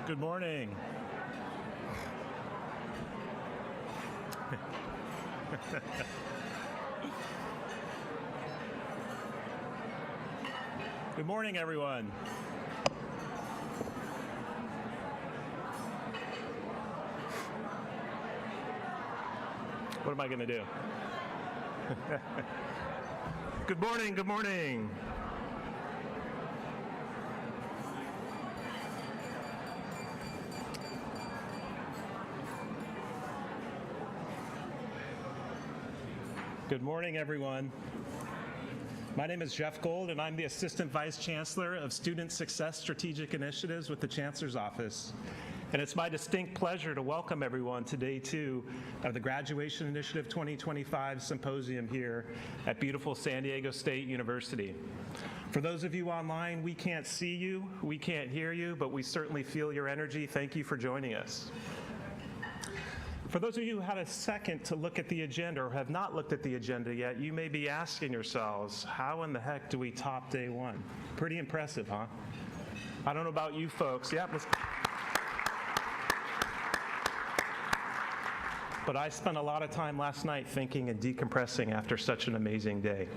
Good morning. Good morning, everyone. What am I going to do? Good morning, good morning. Good morning, everyone. My name is Jeff Gold, and I'm the Assistant Vice Chancellor of Student Success Strategic Initiatives with the Chancellor's Office. And it's my distinct pleasure to welcome everyone to Day 2 of the Graduation Initiative 2025 Symposium here at beautiful San Diego State University. For those of you online, we can't see you, we can't hear you, but we certainly feel your energy. Thank you for joining us. For those of you who had a second to look at the agenda or have not looked at the agenda yet, you may be asking yourselves, how in the heck do we top Day 1? Pretty impressive, huh? I don't know about you folks. Yep. But I spent a lot of time last night thinking and decompressing after such an amazing day.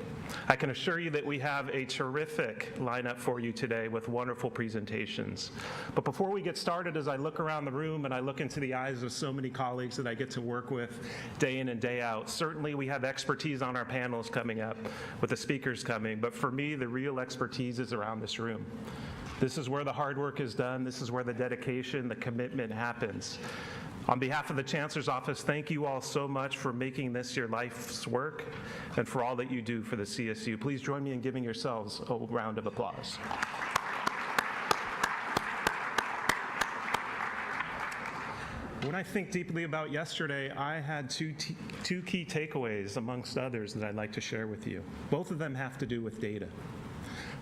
I can assure you that we have a terrific lineup for you today with wonderful presentations. But before we get started, as I look around the room and I look into the eyes of so many colleagues that I get to work with day in and day out, certainly we have expertise on our panels coming up with the speakers coming, but for me, the real expertise is around this room. This is where the hard work is done. This is where the dedication, the commitment happens. On behalf of the Chancellor's Office, thank you all so much for making this your life's work and for all that you do for the CSU. Please join me in giving yourselves a round of applause. When I think deeply about yesterday, I had two key takeaways, amongst others, that I'd like to share with you. Both of them have to do with data.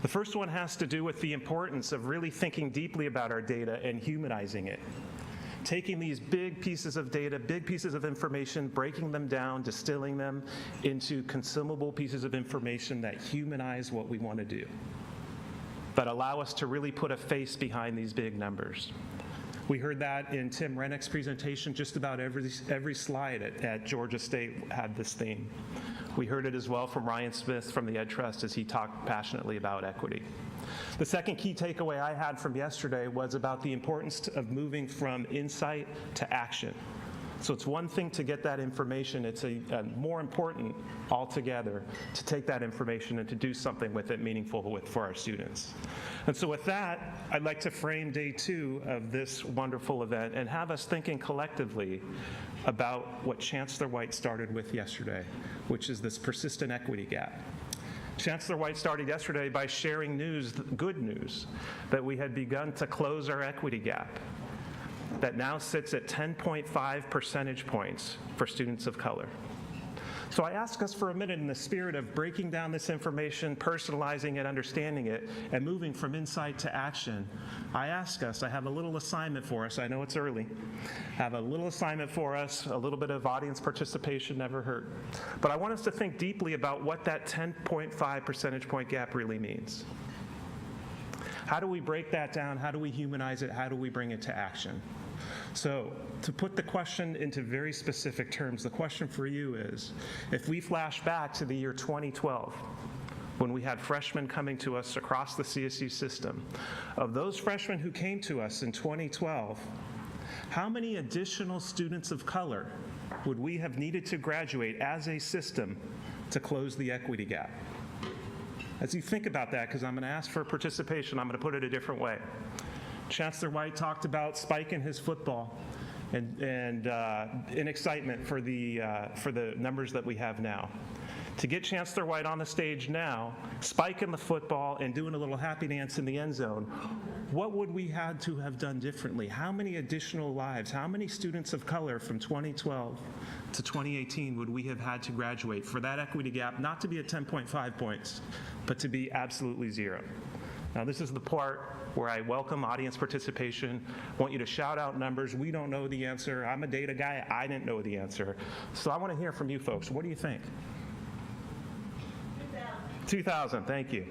The first one has to do with the importance of really thinking deeply about our data and humanizing it. Taking these big pieces of data, big pieces of information, breaking them down, distilling them into consumable pieces of information that humanize what we want to do, that allow us to really put a face behind these big numbers. We heard that in Tim Rennick's presentation. Just about every slide at Georgia State had this theme. We heard it as well from Ryan Smith from the Ed Trust as he talked passionately about equity. The second key takeaway I had from yesterday was about the importance of moving from insight to action. So it's one thing to get that information, it's a more important altogether to take that information and to do something with it meaningful for our students. And so with that, I'd like to frame Day 2 of this wonderful event and have us thinking collectively about what Chancellor White started with yesterday, which is this persistent equity gap. Chancellor White started yesterday by sharing news, good news, that we had begun to close our equity gap that now sits at 10.5 percentage points for students of color. So I ask us for a minute, in the spirit of breaking down this information, personalizing it, understanding it, and moving from insight to action, I ask us, I have a little assignment for us. I know it's early. I have a little assignment for us. A little bit of audience participation never hurt. But I want us to think deeply about what that 10.5 percentage point gap really means. How do we break that down? How do we humanize it? How do we bring it to action? So, to put the question into very specific terms, the question for you is, if we flash back to the year 2012, when we had freshmen coming to us across the CSU system, of those freshmen who came to us in 2012, how many additional students of color would we have needed to graduate as a system to close the equity gap? As you think about that, because I'm going to ask for participation, I'm going to put it a different way. Chancellor White talked about spiking his football and in excitement for the numbers that we have now. To get Chancellor White on the stage now, spiking the football and doing a little happy dance in the end zone, what would we had to have done differently? How many additional lives, how many students of color from 2012 to 2018 would we have had to graduate for that equity gap not to be at 10.5 points, but to be absolutely zero? Now, this is the part where I welcome audience participation. I want you to shout out numbers. We don't know the answer. I'm a data guy. I didn't know the answer. So I want to hear from you folks. What do you think? 2,000. Thank you.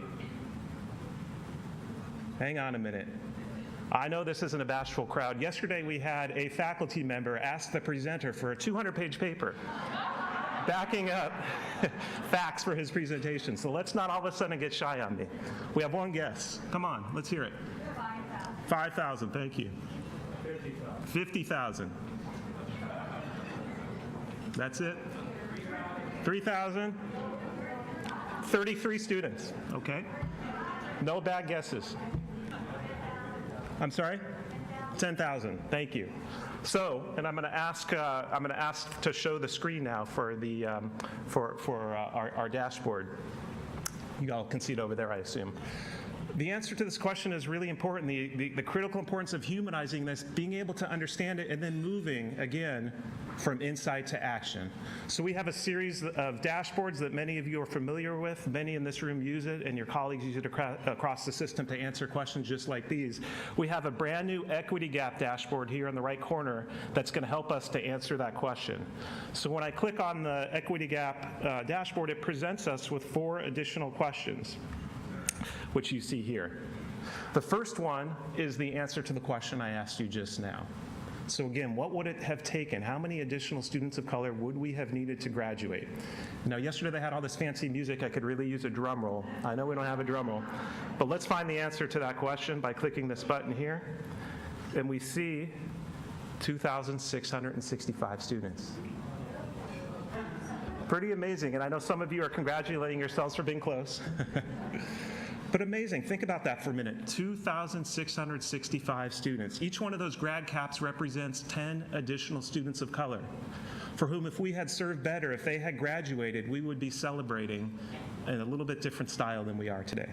Hang on a minute. I know this isn't a bashful crowd. Yesterday we had a faculty member ask the presenter for a 200-page paper backing up facts for his presentation. So let's not all of a sudden get shy on me. We have one guess. Come on, let's hear it. 5,000, thank you. 50,000. That's it? 3,000? 33 students, okay. No bad guesses. I'm sorry? 10,000, thank you. So, and I'm going to ask to show the screen now for the our dashboard. You all can see it over there, I assume. The answer to this question is really important. The critical importance of humanizing this, being able to understand it, and then moving again from insight to action. So we have a series of dashboards that many of you are familiar with. Many in this room use it, and your colleagues use it across the system to answer questions just like these. We have a brand new equity gap dashboard here in the right corner that's going to help us to answer that question. So when I click on the equity gap dashboard, it presents us with 4 additional questions, which you see here. The first one is the answer to the question I asked you just now. So again, what would it have taken? How many additional students of color would we have needed to graduate? Now, yesterday they had all this fancy music. I could really use a drum roll. I know we don't have a drum roll, but let's find the answer to that question by clicking this button here. And we see 2,665 students. Pretty amazing, and I know some of you are congratulating yourselves for being close. But amazing, think about that for a minute. 2,665 students. Each one of those grad caps represents 10 additional students of color, for whom if we had served better, if they had graduated, we would be celebrating in a little bit different style than we are today.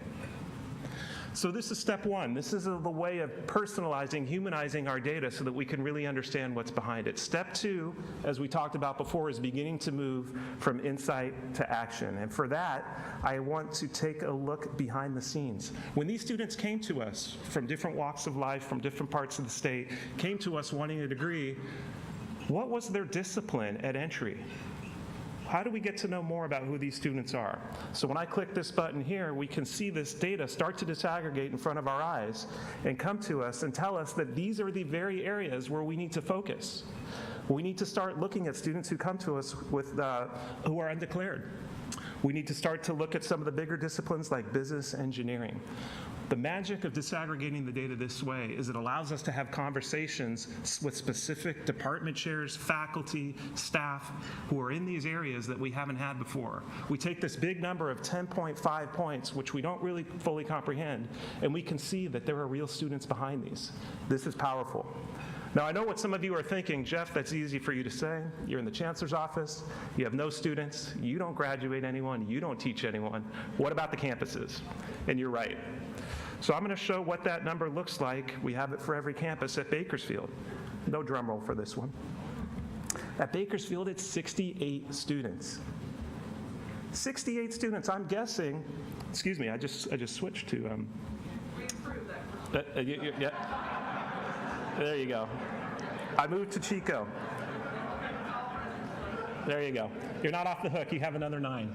So this is step one. This is the way of personalizing, humanizing our data so that we can really understand what's behind it. Step two, as we talked about before, is beginning to move from insight to action. And for that, I want to take a look behind the scenes. When these students came to us from different walks of life, from different parts of the state, came to us wanting a degree, what was their discipline at entry? How do we get to know more about who these students are? So when I click this button here, we can see this data start to disaggregate in front of our eyes and come to us and tell us that these are the very areas where we need to focus. We need to start looking at students who come to us with who are undeclared. We need to start to look at some of the bigger disciplines like business engineering. The magic of disaggregating the data this way is it allows us to have conversations with specific department chairs, faculty, staff who are in these areas that we haven't had before. We take this big number of 10.5 points, which we don't really fully comprehend, and we can see that there are real students behind these. This is powerful. Now, I know what some of you are thinking, Jeff, that's easy for you to say. You're in the chancellor's office, you have no students, you don't graduate anyone, you don't teach anyone. What about the campuses? And you're right. So I'm going to show what that number looks like. We have it for every campus at Bakersfield. No drum roll for this one. At Bakersfield, it's 68 students. 68 students. I'm guessing, excuse me, I just switched to, We approved that. yeah. There you go. I moved to Chico. There you go. You're not off the hook. You have another 9.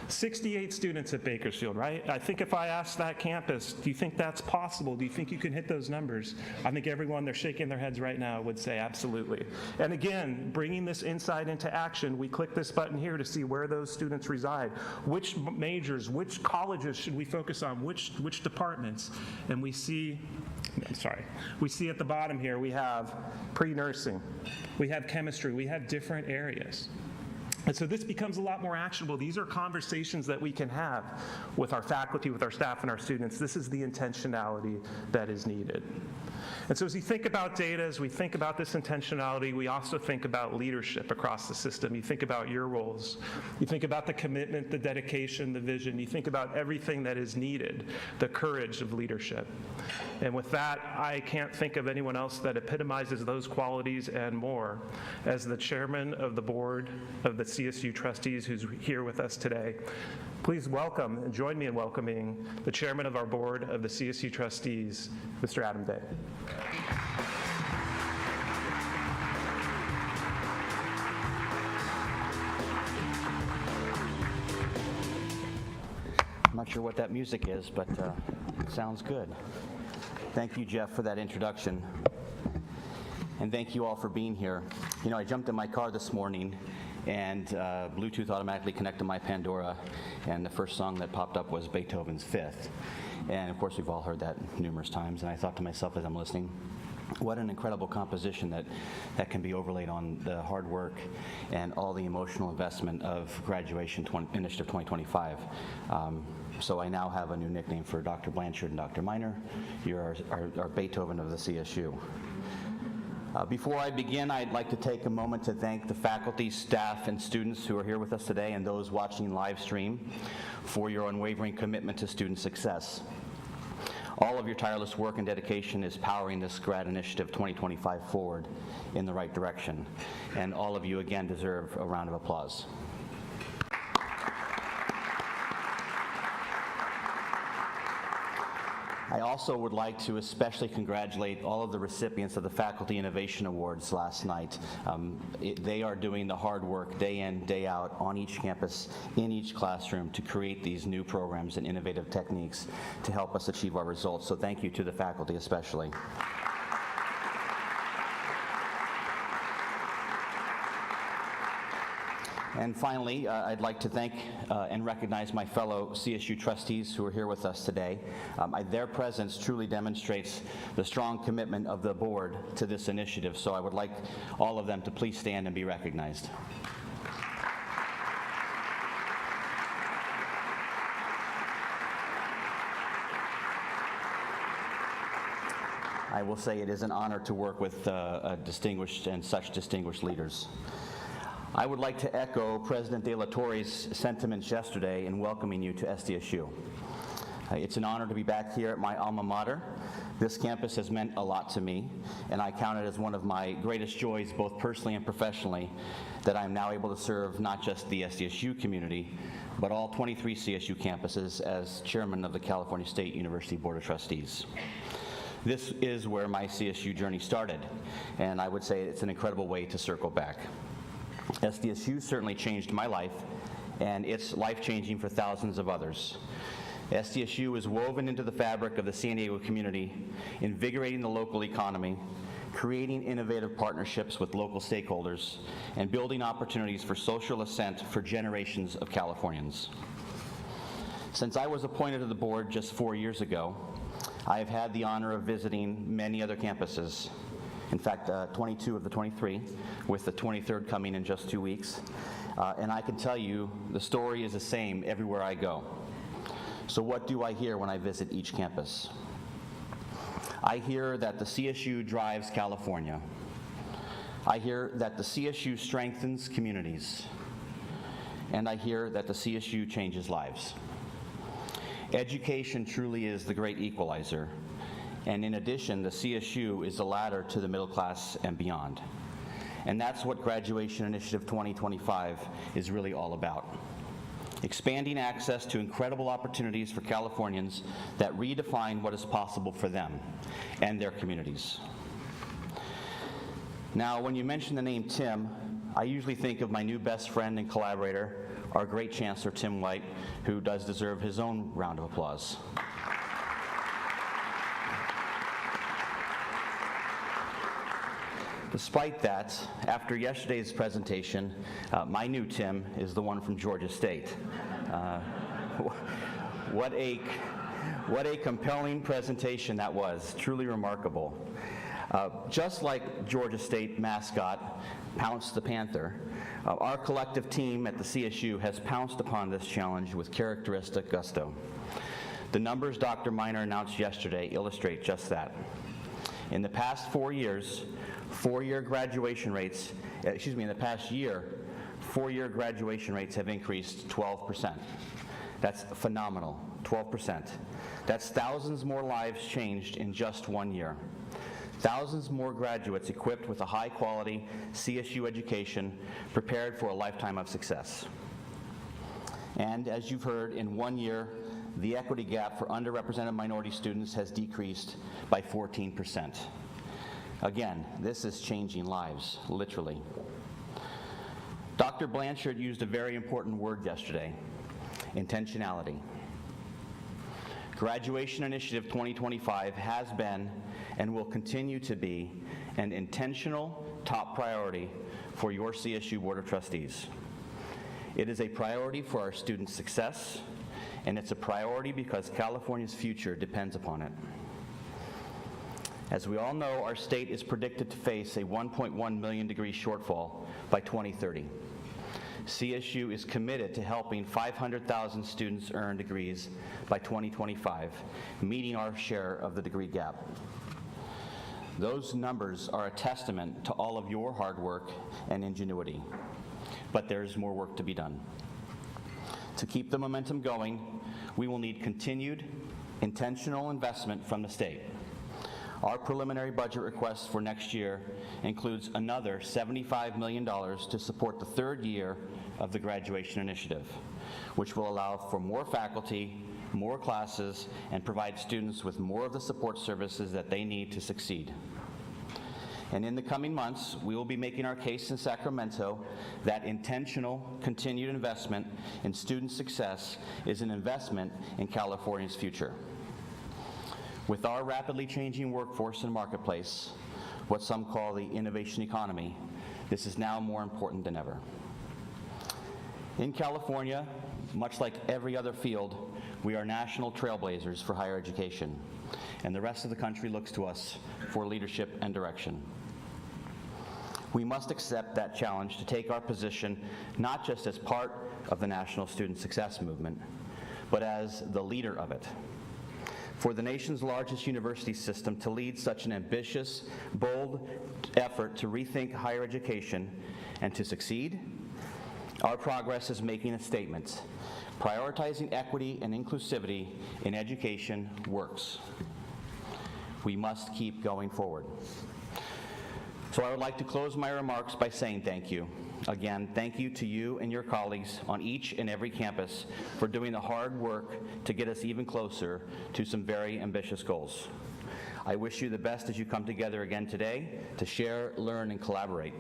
68 students at Bakersfield, right? I think if I asked that campus, do you think that's possible? Do you think you can hit those numbers? I think everyone, they're shaking their heads right now, would say absolutely. And again, bringing this insight into action, we click this button here to see where those students reside. Which majors, which colleges should we focus on? Which departments? And we see at the bottom here, we have pre-nursing, we have chemistry, we have different areas. And so this becomes a lot more actionable. These are conversations that we can have with our faculty, with our staff, and our students. This is the intentionality that is needed. And so as we think about data, as we think about this intentionality, we also think about leadership across the system. You think about your roles. You think about the commitment, the dedication, the vision. You think about everything that is needed, the courage of leadership. And with that, I can't think of anyone else that epitomizes those qualities and more as the chairman of the board of the CSU trustees who's here with us today. Please welcome and join me in welcoming the chairman of our board of the CSU trustees, Mr. Adam Day. I'm not sure what that music is, but it sounds good. Thank you, Jeff, for that introduction. And thank you all for being here. You know, I jumped in my car this morning and Bluetooth automatically connected my Pandora, and the first song that popped up was Beethoven's Fifth. And of course, we've all heard that numerous times, and I thought to myself as I'm listening, what an incredible composition that can be overlaid on the hard work and all the emotional investment of Graduation Initiative 2025. So I now have a new nickname for Dr. Blanchard and Dr. Miner. You're our Beethoven of the CSU. Before I begin, I'd like to take a moment to thank the faculty, staff, and students who are here with us today and those watching live stream for your unwavering commitment to student success. All of your tireless work and dedication is powering this Grad Initiative 2025 forward in the right direction. And all of you, again, deserve a round of applause. I also would like to especially congratulate all of the recipients of the Faculty Innovation Awards last night. They are doing the hard work day in, day out on each campus, in each classroom to create these new programs and innovative techniques to help us achieve our results. So thank you to the faculty especially. And finally, I'd like to thank and recognize my fellow CSU trustees who are here with us today. Their presence truly demonstrates the strong commitment of the board to this initiative, so I would like all of them to please stand and be recognized. I will say it is an honor to work with distinguished and such distinguished leaders. I would like to echo President De La Torre's sentiments yesterday in welcoming you to SDSU. It's an honor to be back here at my alma mater. This campus has meant a lot to me, and I count it as one of my greatest joys, both personally and professionally, that I'm now able to serve not just the SDSU community, but all 23 CSU campuses as chairman of the California State University Board of Trustees. This is where my CSU journey started, and I would say it's an incredible way to circle back. SDSU certainly changed my life, and it's life-changing for thousands of others. SDSU is woven into the fabric of the San Diego community, invigorating the local economy, creating innovative partnerships with local stakeholders, and building opportunities for social ascent for generations of Californians. Since I was appointed to the board just 4 years ago, I have had the honor of visiting many other campuses. In fact, 22 of the 23, with the 23rd coming in just 2 weeks. And I can tell you, the story is the same everywhere I go. So what do I hear when I visit each campus? I hear that the CSU drives California. I hear that the CSU strengthens communities. And I hear that the CSU changes lives. Education truly is the great equalizer. And in addition, the CSU is the ladder to the middle class and beyond. And that's what Graduation Initiative 2025 is really all about. Expanding access to incredible opportunities for Californians that redefine what is possible for them and their communities. Now, when you mention the name Tim, I usually think of my new best friend and collaborator, our great Chancellor Tim White, who does deserve his own round of applause. Despite that, after yesterday's presentation, my new Tim is the one from Georgia State. What a compelling presentation that was, truly remarkable. Just like Georgia State mascot, Pounce the Panther, our collective team at the CSU has pounced upon this challenge with characteristic gusto. The numbers Dr. Miner announced yesterday illustrate just that. In the past 4 years, four-year graduation rates have increased 12%. That's phenomenal, 12%. That's thousands more lives changed in just 1 year. Thousands more graduates equipped with a high-quality CSU education prepared for a lifetime of success. And as you've heard, in 1 year, the equity gap for underrepresented minority students has decreased by 14%. Again, this is changing lives, literally. Dr. Blanchard used a very important word yesterday, intentionality. Graduation Initiative 2025 has been and will continue to be an intentional top priority for your CSU Board of Trustees. It is a priority for our students' success, and it's a priority because California's future depends upon it. As we all know, our state is predicted to face a 1.1 million degree shortfall by 2030. CSU is committed to helping 500,000 students earn degrees by 2025, meeting our share of the degree gap. Those numbers are a testament to all of your hard work and ingenuity, but there's more work to be done. To keep the momentum going, we will need continued, intentional investment from the state. Our preliminary budget request for next year includes another $75 million to support the third year of the Graduation Initiative, which will allow for more faculty, more classes, and provide students with more of the support services that they need to succeed. And in the coming months, we will be making our case in Sacramento that intentional, continued investment in student success is an investment in California's future. With our rapidly changing workforce and marketplace, what some call the innovation economy, this is now more important than ever. In California, much like every other field, we are national trailblazers for higher education, and the rest of the country looks to us for leadership and direction. We must accept that challenge to take our position not just as part of the national student success movement, but as the leader of it. For the nation's largest university system to lead such an ambitious, bold effort to rethink higher education and to succeed, our progress is making a statement. Prioritizing equity and inclusivity in education works. We must keep going forward. So I would like to close my remarks by saying thank you. Again, thank you to you and your colleagues on each and every campus for doing the hard work to get us even closer to some very ambitious goals. I wish you the best as you come together again today to share, learn, and collaborate.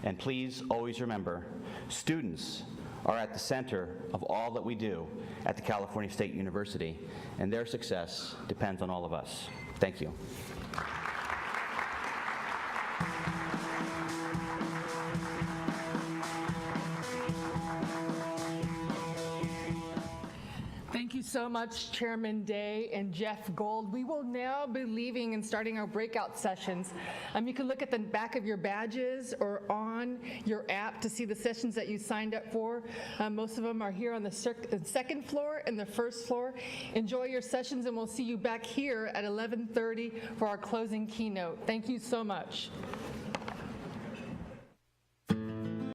And please always remember, students are at the center of all that we do at the California State University, and their success depends on all of us. Thank you. Thank you so much, Chairman Day and Jeff Gold. We will now be leaving and starting our breakout sessions. You can look at the back of your badges or on your app to see the sessions that you signed up for. Most of them are here on the second floor and the first floor. Enjoy your sessions, and we'll see you back here at 11:30 for our closing keynote. Thank you so much.